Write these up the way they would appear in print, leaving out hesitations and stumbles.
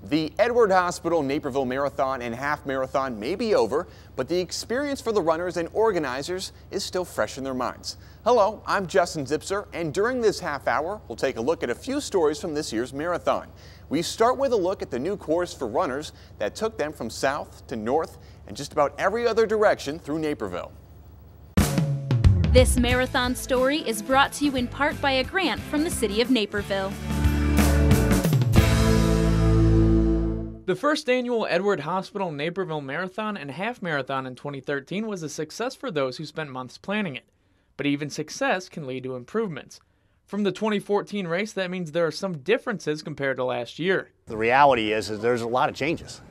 The Edward Hospital Naperville Marathon and Half Marathon may be over, but the experience for the runners and organizers is still fresh in their minds. Hello, I'm Justin Zipser, and during this half hour, we'll take a look at a few stories from this year's marathon. We start with a look at the new course for runners that took them from south to north and just about every other direction through Naperville. This marathon story is brought to you in part by a grant from the City of Naperville. The first annual Edward Hospital Naperville Marathon and Half Marathon in 2013 was a success for those who spent months planning it. But even success can lead to improvements. From the 2014 race, that means there are some differences compared to last year. The reality is there's a lot of changes.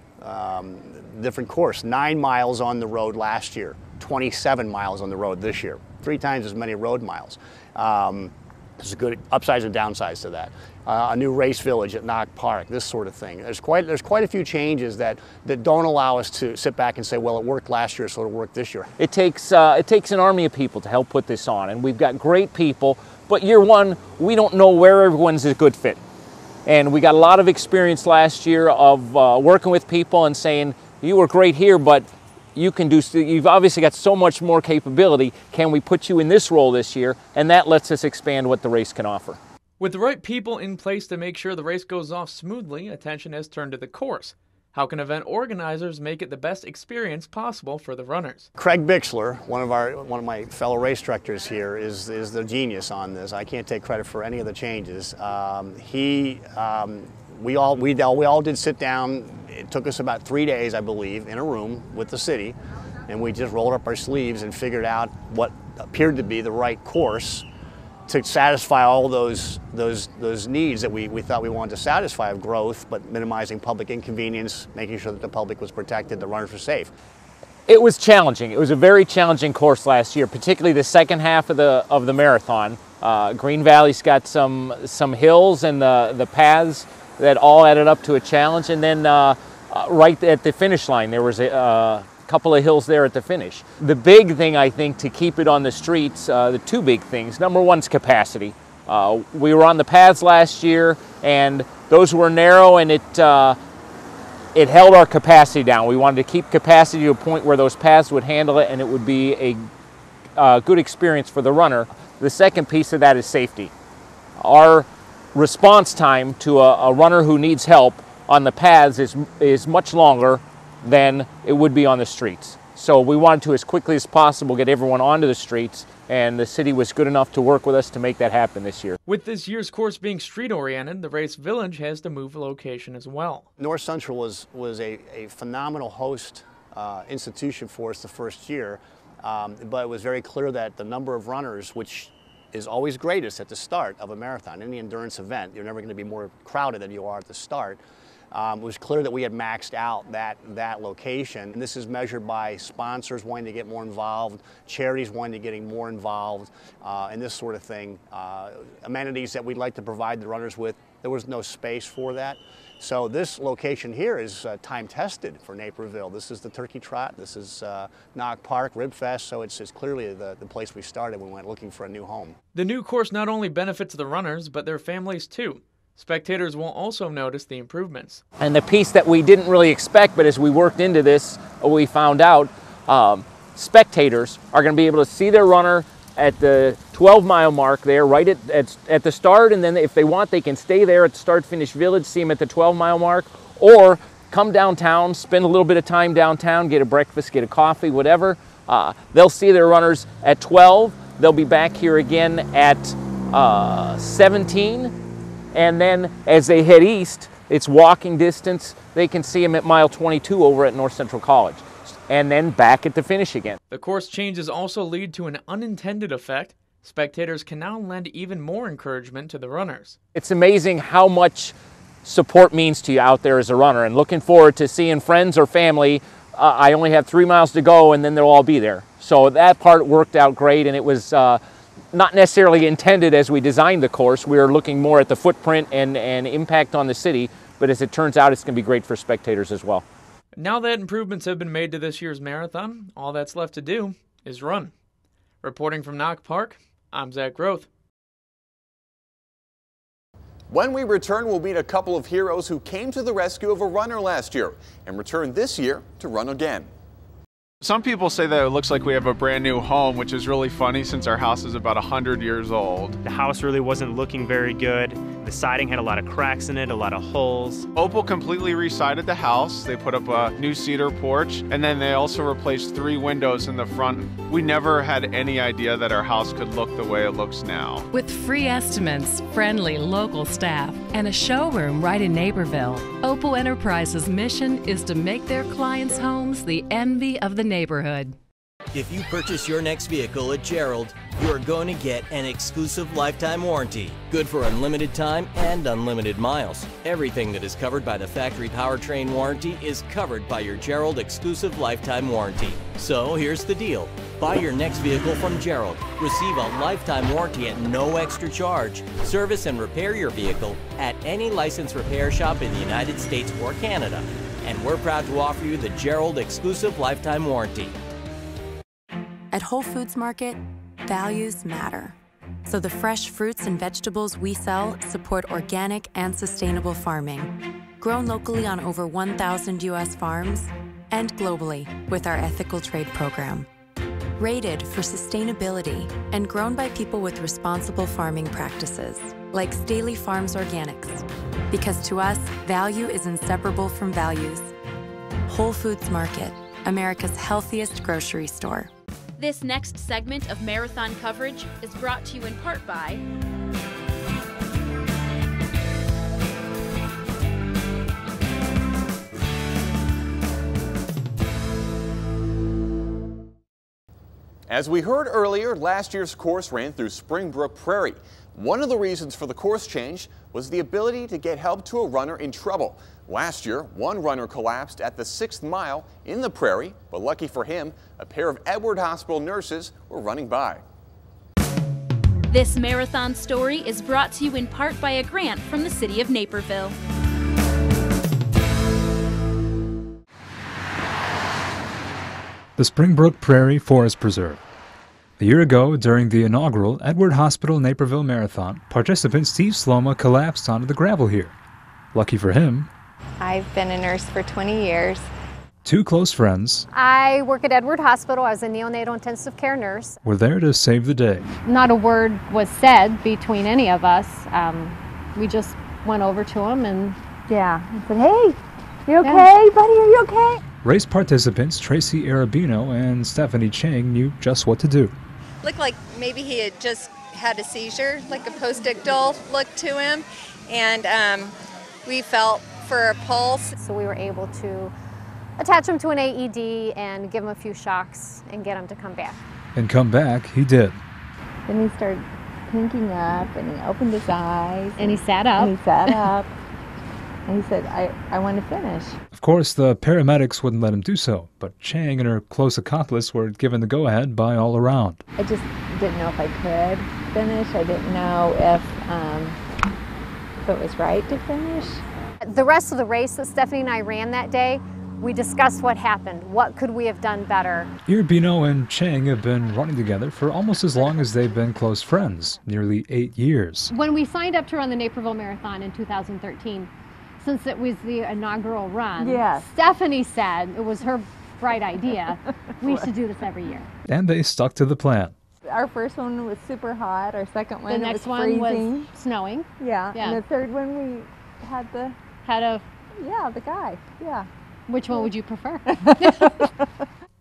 Different course, 9 miles on the road last year, 27 miles on the road this year, 3 times as many road miles. There's good upsides and downsides to that. A new race village at Knock Park, this sort of thing. There's quite a few changes that don't allow us to sit back and say, well, it worked last year, so it'll work this year. It takes an army of people to help put this on, and we've got great people, but year one, we don't know where everyone's a good fit. And we got a lot of experience last year of working with people and saying, you were great here, but you've obviously got so much more capability. Can we put you in this role this year? And that lets us expand what the race can offer. With the right people in place to make sure the race goes off smoothly, attention has turned to the course. How can event organizers make it the best experience possible for the runners? Craig Bixler, one of my fellow race directors here, is the genius on this. I can't take credit for any of the changes. We all did sit down. It took us about 3 days, I believe, in a room with the city, and we just rolled up our sleeves and figured out what appeared to be the right course to satisfy all those needs that we thought we wanted to satisfy of growth, but minimizing public inconvenience, making sure that the public was protected, the runners were safe. It was challenging. It was a very challenging course last year, particularly the second half of the marathon. Green Valley's got some hills and the paths that all added up to a challenge, and then right at the finish line there was a couple of hills there at the finish. The big thing, I think, to keep it on the streets, the two big things, number one is capacity. We were on the paths last year, and those were narrow, and it held our capacity down. We wanted to keep capacity to a point where those paths would handle it and it would be a good experience for the runner. The second piece of that is safety. Our response time to a runner who needs help on the paths is much longer than it would be on the streets. So we wanted to, as quickly as possible, get everyone onto the streets, and the city was good enough to work with us to make that happen this year. With this year's course being street-oriented, the race village has to move location as well. North Central was a phenomenal host institution for us the first year, but it was very clear that the number of runners, which is always greatest at the start of a marathon, any endurance event, you're never going to be more crowded than you are at the start. It was clear that we had maxed out that location. And this is measured by sponsors wanting to get more involved, charities wanting to get more involved, and this sort of thing. Amenities that we'd like to provide the runners with, there was no space for that. So this location here is time-tested for Naperville. This is the Turkey Trot, this is Knock Park, Rib Fest, so it's clearly the place we started when we went looking for a new home. The new course not only benefits the runners, but their families too. Spectators will also notice the improvements. And the piece that we didn't really expect, but as we worked into this, we found out spectators are going to be able to see their runner at the 12-mile mark there, right at the start, and then if they want, they can stay there at the start-finish village, see them at the 12-mile mark, or come downtown, spend a little bit of time downtown, get a breakfast, get a coffee, whatever. They'll see their runners at 12. They'll be back here again at 17. And then as they head east, it's walking distance. They can see them at mile 22 over at North Central College, and then back at the finish again. The course changes also lead to an unintended effect. Spectators can now lend even more encouragement to the runners. It's amazing how much support means to you out there as a runner, and looking forward to seeing friends or family. I only have 3 miles to go, and then they'll all be there. So that part worked out great, and it was not necessarily intended as we designed the course. We were looking more at the footprint and impact on the city, but as it turns out, it's going to be great for spectators as well. Now that improvements have been made to this year's marathon, all that's left to do is run. Reporting from Knock Park, I'm Zach Groth. When we return, we'll meet a couple of heroes who came to the rescue of a runner last year and returned this year to run again. Some people say that it looks like we have a brand new home, which is really funny since our house is about 100 years old. The house really wasn't looking very good. The siding had a lot of cracks in it, a lot of holes. Opal completely resided the house. They put up a new cedar porch, and then they also replaced 3 windows in the front. We never had any idea that our house could look the way it looks now. With free estimates, friendly local staff, and a showroom right in Naperville, Opal Enterprises' mission is to make their clients' homes the envy of the neighborhood. If you purchase your next vehicle at Gerald, you are going to get an exclusive lifetime warranty. Good for unlimited time and unlimited miles. Everything that is covered by the factory powertrain warranty is covered by your Gerald exclusive lifetime warranty. So here's the deal. Buy your next vehicle from Gerald. Receive a lifetime warranty at no extra charge. Service and repair your vehicle at any licensed repair shop in the United States or Canada. And we're proud to offer you the Gerald exclusive lifetime warranty. At Whole Foods Market, values matter. So the fresh fruits and vegetables we sell support organic and sustainable farming, grown locally on over 1,000 U.S. farms, and globally with our ethical trade program. Rated for sustainability and grown by people with responsible farming practices, like Staley Farms Organics. Because to us, value is inseparable from values. Whole Foods Market, America's healthiest grocery store. This next segment of marathon coverage is brought to you in part by As we heard earlier, last year's course ran through Springbrook Prairie. One of the reasons for the course change was the ability to get help to a runner in trouble. Last year, one runner collapsed at the 6th mile in the Prairie, but lucky for him, a pair of Edward Hospital nurses were running by. This marathon story is brought to you in part by a grant from the City of Naperville. The Springbrook Prairie Forest Preserve. A year ago, during the inaugural Edward Hospital Naperville Marathon, participant Steve Sloma collapsed onto the gravel here. Lucky for him, I've been a nurse for 20 years. 2 close friends I work at Edward Hospital as a neonatal intensive care nurse. were there to save the day. Not a word was said between any of us. We just went over to him and I said, hey, you okay, buddy, are you okay? Race participants Tracy Arabino and Stephanie Chang knew just what to do. Looked like maybe he had just had a seizure, like a postictal look to him, and we felt for a pulse. so we were able to attach him to an AED and give him a few shocks and get him to come back. And come back, he did. Then he started pinking up, and he opened his eyes. And he sat up. And he sat up, and he said, I want to finish. Of course, the paramedics wouldn't let him do so, but Chang and her close accomplice were given the go-ahead by all around. I just didn't know if I could finish. I didn't know if it was right to finish. The rest of the race that Stephanie and I ran that day, we discussed what happened. What could we have done better? Arabino and Chang have been running together for almost as long as they've been close friends, nearly 8 years. When we signed up to run the Naperville Marathon in 2013, since it was the inaugural run, Yes. Stephanie said it was her bright idea. We should do this every year. And they stuck to the plan. Our first one was super hot. Our second one The next was one freezing. was snowing. Yeah. Yeah. And the third one we had the guy. Yeah. Which one would you prefer?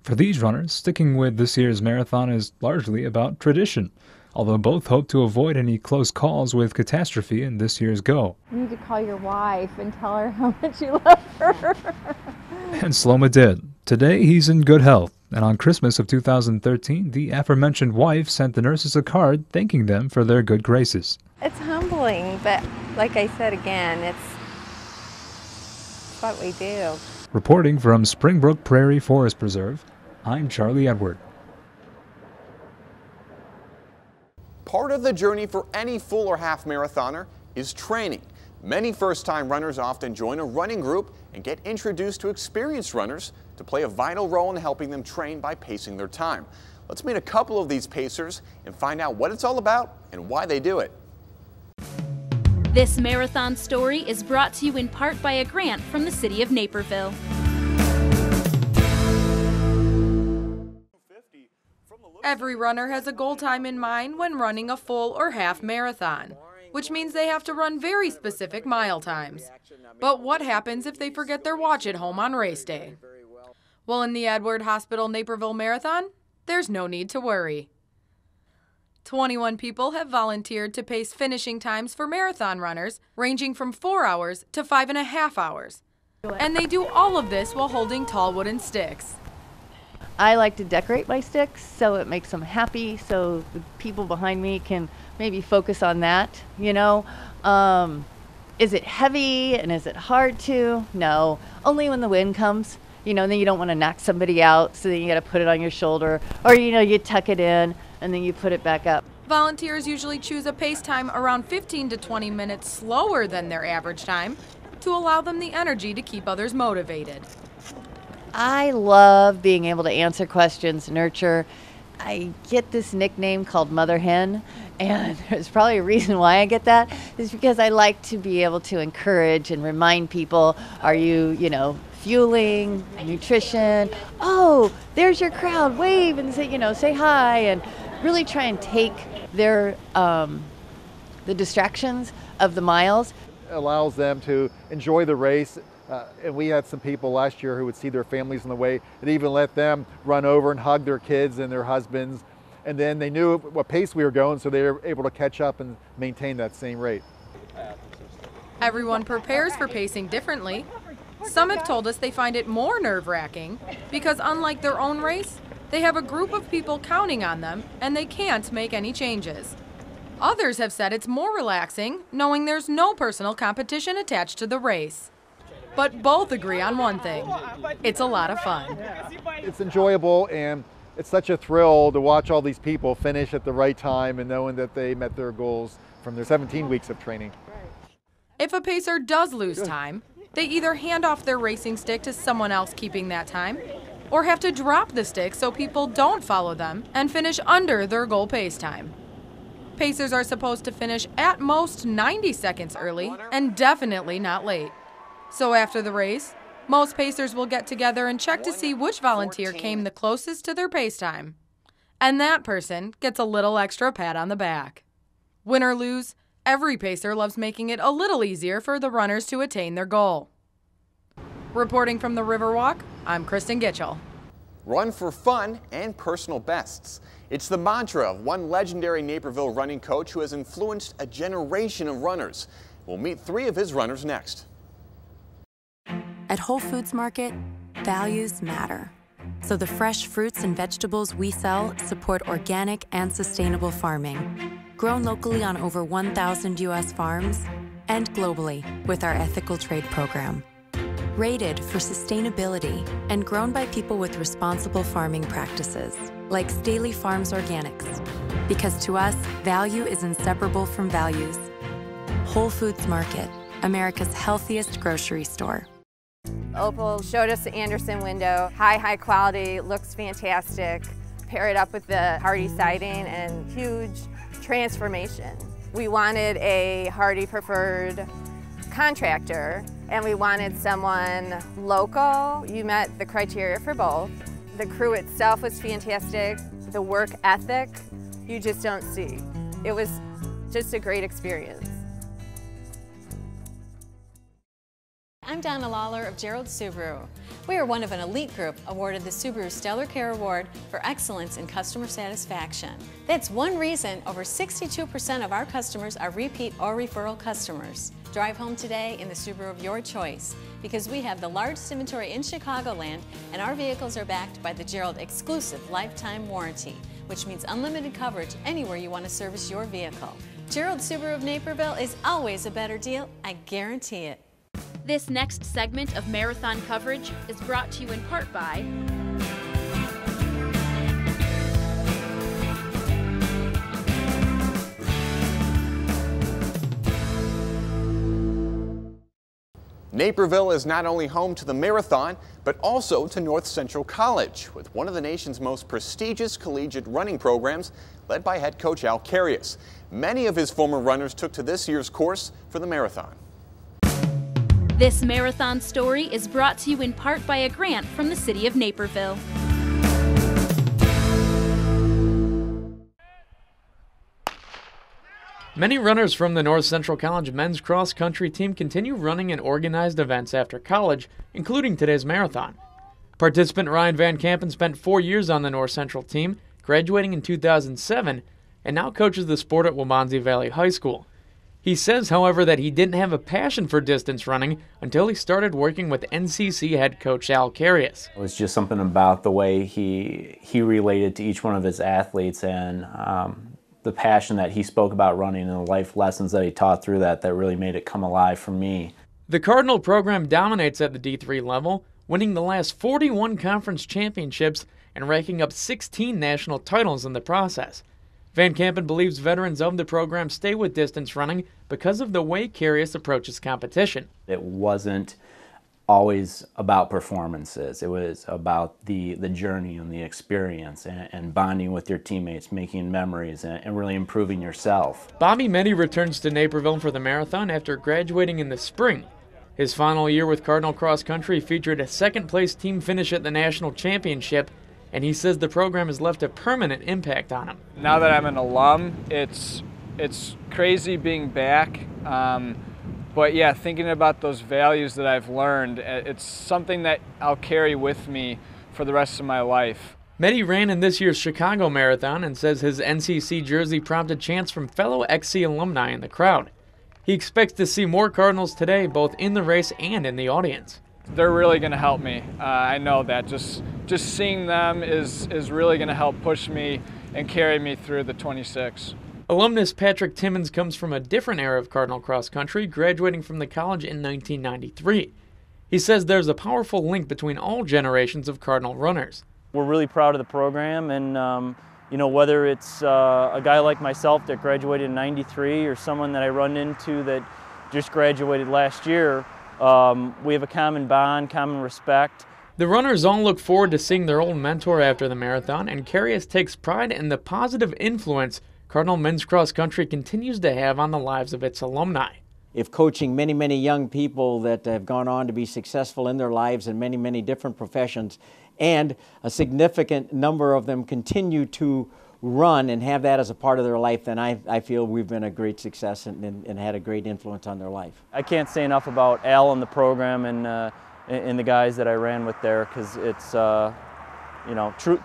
For these runners, sticking with this year's marathon is largely about tradition, although both hope to avoid any close calls with catastrophe in this year's go. You need to call your wife and tell her how much you love her. And Sloma did. Today he's in good health, and on Christmas of 2013, the aforementioned wife sent the nurses a card thanking them for their good graces. It's humbling, but like I said again, it's what we do. Reporting from Springbrook Prairie Forest Preserve, I'm Charlie Edward. Part of the journey for any full or half marathoner is training. Many first-time runners often join a running group and get introduced to experienced runners to play a vital role in helping them train by pacing their time. Let's meet a couple of these pacers and find out what it's all about and why they do it. This marathon story is brought to you in part by a grant from the City of Naperville. Every runner has a goal time in mind when running a full or half marathon, which means they have to run very specific mile times. But what happens if they forget their watch at home on race day? Well, in the Edward Hospital Naperville Marathon, there's no need to worry. 21 people have volunteered to pace finishing times for marathon runners ranging from 4 hours to 5.5 hours. And they do all of this while holding tall wooden sticks. I like to decorate my sticks so it makes them happy, so the people behind me can maybe focus on that, you know. Is it heavy and is it hard to? No, only when the wind comes, you know, then you don't want to knock somebody out, so then you got to put it on your shoulder, or, you know, you tuck it in and then you put it back up. Volunteers usually choose a pace time around 15 to 20 minutes slower than their average time to allow them the energy to keep others motivated. I love being able to answer questions, nurture. I get this nickname called Mother Hen, and there's probably a reason why I get that, is because I like to be able to encourage and remind people, are you, you know, fueling, nutrition, oh, there's your crowd, wave and say, you know, say hi, and really try and take their, the distractions of the miles. It allows them to enjoy the race. And we had some people last year who would see their families on the way and even let them run over and hug their kids and their husbands. And then they knew what pace we were going, so they were able to catch up and maintain that same rate. Everyone prepares for pacing differently. Some have told us they find it more nerve-wracking because unlike their own race, they have a group of people counting on them and they can't make any changes. Others have said it's more relaxing knowing there's no personal competition attached to the race. But both agree on one thing: it's a lot of fun. It's enjoyable, and it's such a thrill to watch all these people finish at the right time and knowing that they met their goals from their 17 weeks of training. If a pacer does lose time, they either hand off their racing stick to someone else keeping that time, or have to drop the stick so people don't follow them and finish under their goal pace time. Pacers are supposed to finish at most 90 seconds early and definitely not late. So after the race, most pacers will get together and check to see which volunteer came the closest to their pace time. And that person gets a little extra pat on the back. Win or lose, every pacer loves making it a little easier for the runners to attain their goal. Reporting from the Riverwalk, I'm Kristen Gitchell. Run for fun and personal bests. It's the mantra of one legendary Naperville running coach who has influenced a generation of runners. We'll meet 3 of his runners next. At Whole Foods Market, values matter. So the fresh fruits and vegetables we sell support organic and sustainable farming, grown locally on over 1,000 U.S. farms, and globally with our ethical trade program. Rated for sustainability and grown by people with responsible farming practices, like Staley Farms Organics. Because to us, value is inseparable from values. Whole Foods Market, America's healthiest grocery store. Opal showed us the Anderson window. High quality, looks fantastic. Pair it up with the Hardy siding and huge transformation. We wanted a Hardy preferred contractor and we wanted someone local. You met the criteria for both. The crew itself was fantastic. The work ethic, you just don't see. It was just a great experience. I'm Donna Lawler of Gerald Subaru. We are one of an elite group awarded the Subaru Stellar Care Award for excellence in customer satisfaction. That's one reason over 62% of our customers are repeat or referral customers. Drive home today in the Subaru of your choice because we have the largest inventory in Chicagoland and our vehicles are backed by the Gerald exclusive lifetime warranty, which means unlimited coverage anywhere you want to service your vehicle. Gerald Subaru of Naperville is always a better deal, I guarantee it. This next segment of marathon coverage is brought to you in part by Naperville is not only home to the marathon, but also to North Central College, with one of the nation's most prestigious collegiate running programs led by head coach Al Carius. Many of his former runners took to this year's course for the marathon. This marathon story is brought to you in part by a grant from the City of Naperville. Many runners from the North Central College men's cross-country team continue running in organized events after college, including today's marathon. Participant Ryan Van Campen spent 4 years on the North Central team, graduating in 2007, and now coaches the sport at Waubonsie Valley High School. He says, however, that he didn't have a passion for distance running until he started working with NCC head coach Al Carius. It was just something about the way he related to each one of his athletes and the passion that he spoke about running and the life lessons that he taught through that really made it come alive for me. The Cardinal program dominates at the D3 level, winning the last 41 conference championships and racking up 16 national titles in the process. Van Campen believes veterans of the program stay with distance running because of the way Carius approaches competition. It wasn't always about performances. It was about the journey and the experience and bonding with your teammates, making memories, and really improving yourself. Bobby Meddy returns to Naperville for the marathon after graduating in the spring. His final year with Cardinal Cross Country featured a second-place team finish at the national championship, and he says the program has left a permanent impact on him. Now that I'm an alum, it's crazy being back. But yeah, thinking about those values that I've learned, it's something that I'll carry with me for the rest of my life. Meddy ran in this year's Chicago Marathon and says his NCC jersey prompted chants from fellow XC alumni in the crowd. He expects to see more Cardinals today, both in the race and in the audience. They're really going to help me. I know that. Just seeing them is really going to help push me and carry me through the 26. Alumnus Patrick Timmons comes from a different era of Cardinal cross country, graduating from the college in 1993. He says there's a powerful link between all generations of Cardinal runners. We're really proud of the program, and whether it's a guy like myself that graduated in 93 or someone that I run into that just graduated last year, we have a common bond, common respect. The runners all look forward to seeing their old mentor after the marathon, and Carius takes pride in the positive influence Cardinal men's cross country continues to have on the lives of its alumni. If coaching many, many young people that have gone on to be successful in their lives in many, many different professions, and a significant number of them continue to run and have that as a part of their life, then I feel we've been a great success and had a great influence on their life. I can't say enough about Al and the program and the guys that I ran with there, because it's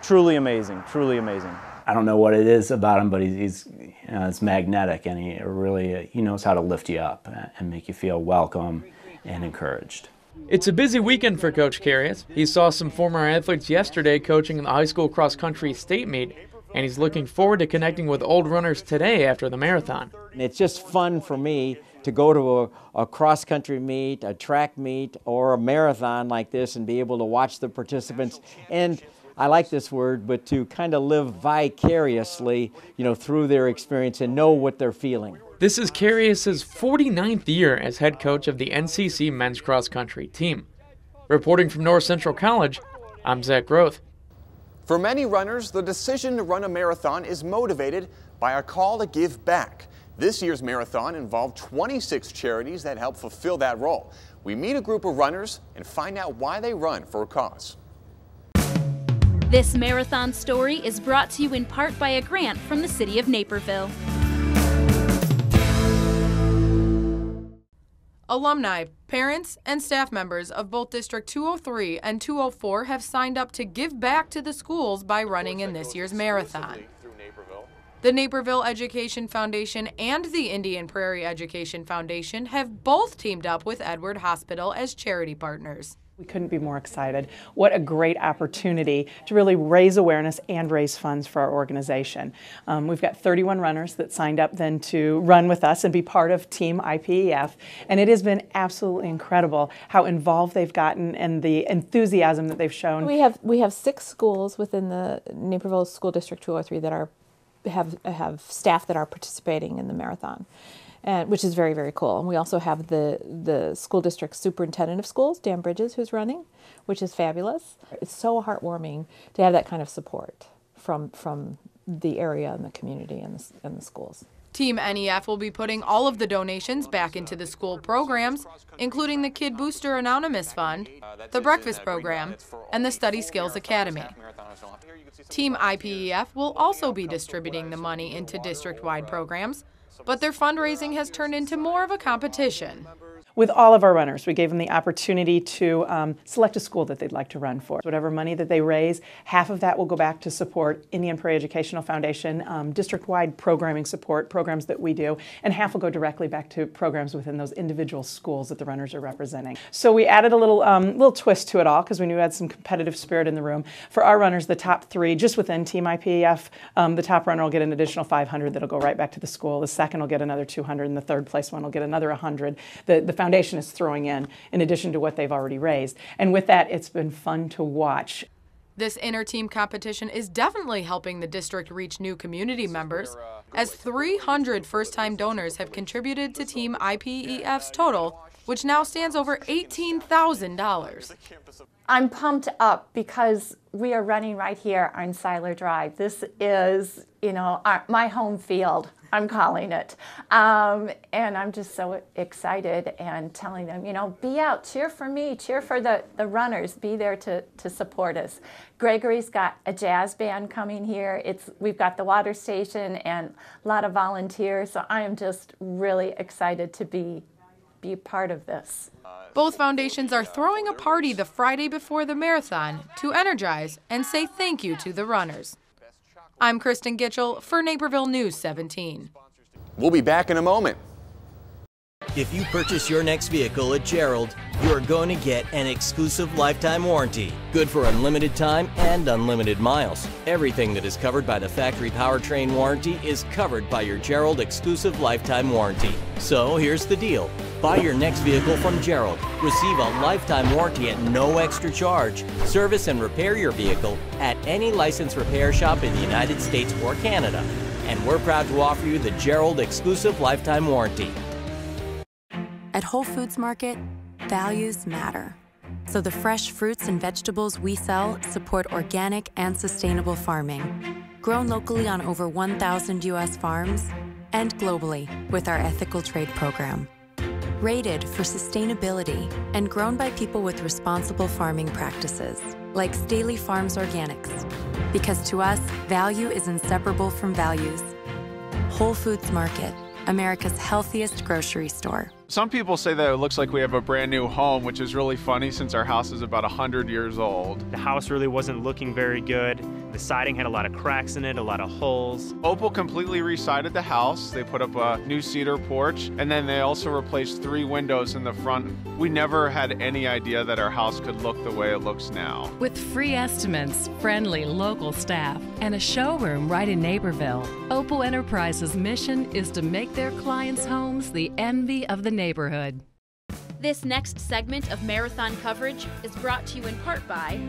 truly amazing, truly amazing. I don't know what it is about him, but he's it's magnetic, and he knows how to lift you up and make you feel welcome and encouraged. It's a busy weekend for Coach Carius. He saw some former athletes yesterday coaching in the high school cross-country state meet, and he's looking forward to connecting with old runners today after the marathon. It's just fun for me to go to a cross-country meet, a track meet, or a marathon like this and be able to watch the participants, and I like this word, but to kind of live vicariously, through their experience and know what they're feeling. This is Carius's 49th year as head coach of the NCC men's cross-country team. Reporting from North Central College, I'm Zach Groth. For many runners, the decision to run a marathon is motivated by a call to give back. This year's marathon involved 26 charities that help fulfill that role. We meet a group of runners and find out why they run for a cause. This marathon story is brought to you in part by a grant from the City of Naperville. Alumni, parents, and staff members of both District 203 and 204 have signed up to give back to the schools by running in this year's marathon. The Naperville Education Foundation and the Indian Prairie Education Foundation have both teamed up with Edward Hospital as charity partners. We couldn't be more excited. What a great opportunity to really raise awareness and raise funds for our organization. We've got 31 runners that signed up then to run with us and be part of Team IPEF, and it has been absolutely incredible how involved they've gotten and the enthusiasm that they've shown. We have 6 schools within the Naperville School District 203 that have staff that are participating in the marathon. and which is very, very cool. And we also have the school district superintendent of schools, Dan Bridges, who's running, which is fabulous. It's so heartwarming to have that kind of support from the area and the community and the schools. Team NEF will be putting all of the donations back into the school programs, including the Kid Booster Anonymous Fund, the Breakfast Program, and the Study Skills Academy. Team IPEF will also be distributing the money into district-wide programs, but their fundraising has turned into more of a competition. With all of our runners, we gave them the opportunity to select a school that they'd like to run for. Whatever money that they raise, half of that will go back to support Indian Prairie Educational Foundation, district-wide programming support, programs that we do, and half will go directly back to programs within those individual schools that the runners are representing. So we added a little twist to it all because we knew we had some competitive spirit in the room. For our runners, the top three, just within Team IPEF, the top runner will get an additional $500 that'll go right back to the school. The second will get another $200, and the third place one will get another $100. The foundation is throwing in addition to what they've already raised. And with that, it's been fun to watch. This inter-team competition is definitely helping the district reach new community members, as 300 first-time donors have contributed to Team IPEF's total, which now stands over $18,000. I'm pumped up because we are running right here on Seiler Drive. This is, my home field, I'm calling it. And I'm just so excited and telling them, be out, cheer for me, cheer for the runners, be there to support us. Gregory's got a jazz band coming here. We've got the water station and a lot of volunteers, so I am just really excited to be part of this. Both foundations are throwing a party the Friday before the marathon to energize and say thank you to the runners. I'm Kristen Gitchell for Naperville News 17. We'll be back in a moment. If you purchase your next vehicle at Gerald, you are going to get an exclusive lifetime warranty. Good for unlimited time and unlimited miles. Everything that is covered by the factory powertrain warranty is covered by your Gerald exclusive lifetime warranty. So here's the deal. Buy your next vehicle from Gerald. Receive a lifetime warranty at no extra charge. Service and repair your vehicle at any licensed repair shop in the United States or Canada. And we're proud to offer you the Gerald exclusive lifetime warranty. At Whole Foods Market, values matter. So the fresh fruits and vegetables we sell support organic and sustainable farming, grown locally on over 1,000 U.S. farms, and globally with our ethical trade program. Rated for sustainability and grown by people with responsible farming practices, like Staley Farms Organics. Because to us, value is inseparable from values. Whole Foods Market, America's healthiest grocery store. Some people say that it looks like we have a brand new home, which is really funny since our house is about 100 years old. The house really wasn't looking very good. The siding had a lot of cracks in it, a lot of holes. Opal completely resided the house. They put up a new cedar porch, and then they also replaced 3 windows in the front. We never had any idea that our house could look the way it looks now. With free estimates, friendly local staff, and a showroom right in Naperville, Opal Enterprises' mission is to make their clients' homes the envy of the neighborhood. This next segment of marathon coverage is brought to you in part by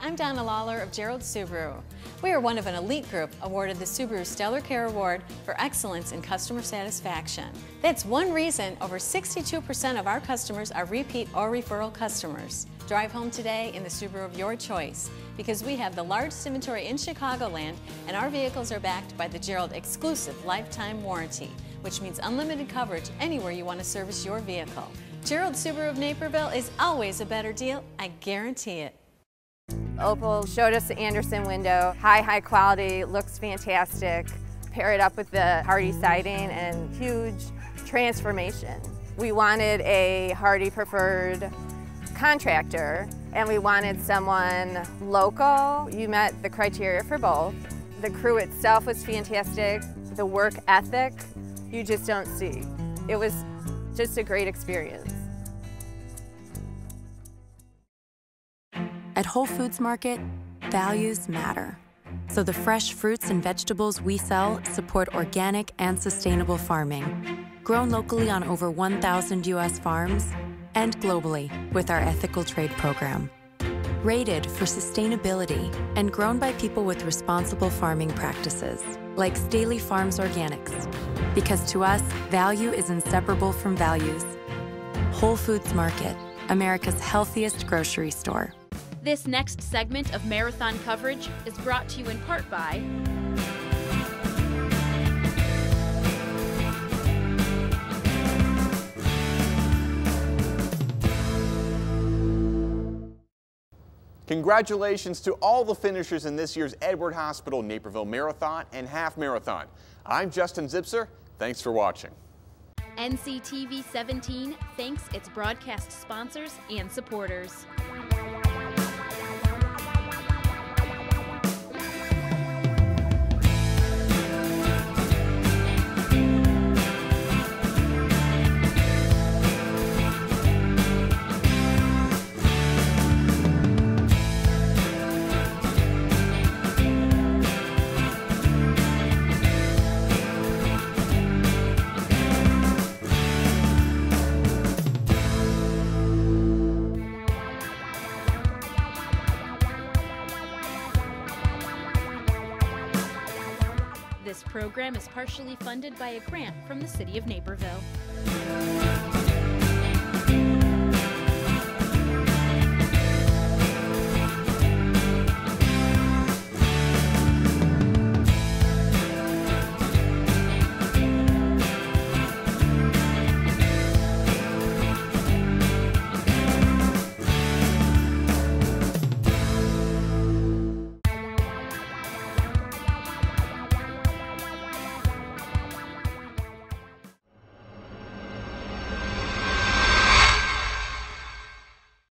I'm Donna Lawler of Gerald Subaru. We are one of an elite group awarded the Subaru Stellar Care Award for excellence in customer satisfaction. That's one reason over 62% of our customers are repeat or referral customers. Drive home today in the Subaru of your choice, because we have the largest inventory in Chicagoland and our vehicles are backed by the Gerald exclusive lifetime warranty, which means unlimited coverage anywhere you want to service your vehicle. Gerald Subaru of Naperville is always a better deal, I guarantee it. Opal showed us the Anderson window, high quality, looks fantastic. Pair it up with the Hardy siding and huge transformation. We wanted a Hardy preferred contractor and we wanted someone local. You met the criteria for both. The crew itself was fantastic. The work ethic, you just don't see. It was just a great experience. At Whole Foods Market, values matter. So the fresh fruits and vegetables we sell support organic and sustainable farming, grown locally on over 1,000 U.S. farms, and globally with our ethical trade program. Rated for sustainability and grown by people with responsible farming practices, like Staley Farms Organics. Because to us, value is inseparable from values. Whole Foods Market, America's healthiest grocery store. This next segment of marathon coverage is brought to you in part by Congratulations to all the finishers in this year's Edward Hospital Naperville Marathon and Half Marathon. I'm Justin Zipser. Thanks for watching. NCTV 17 thanks its broadcast sponsors and supporters. This program is partially funded by a grant from the City of Naperville.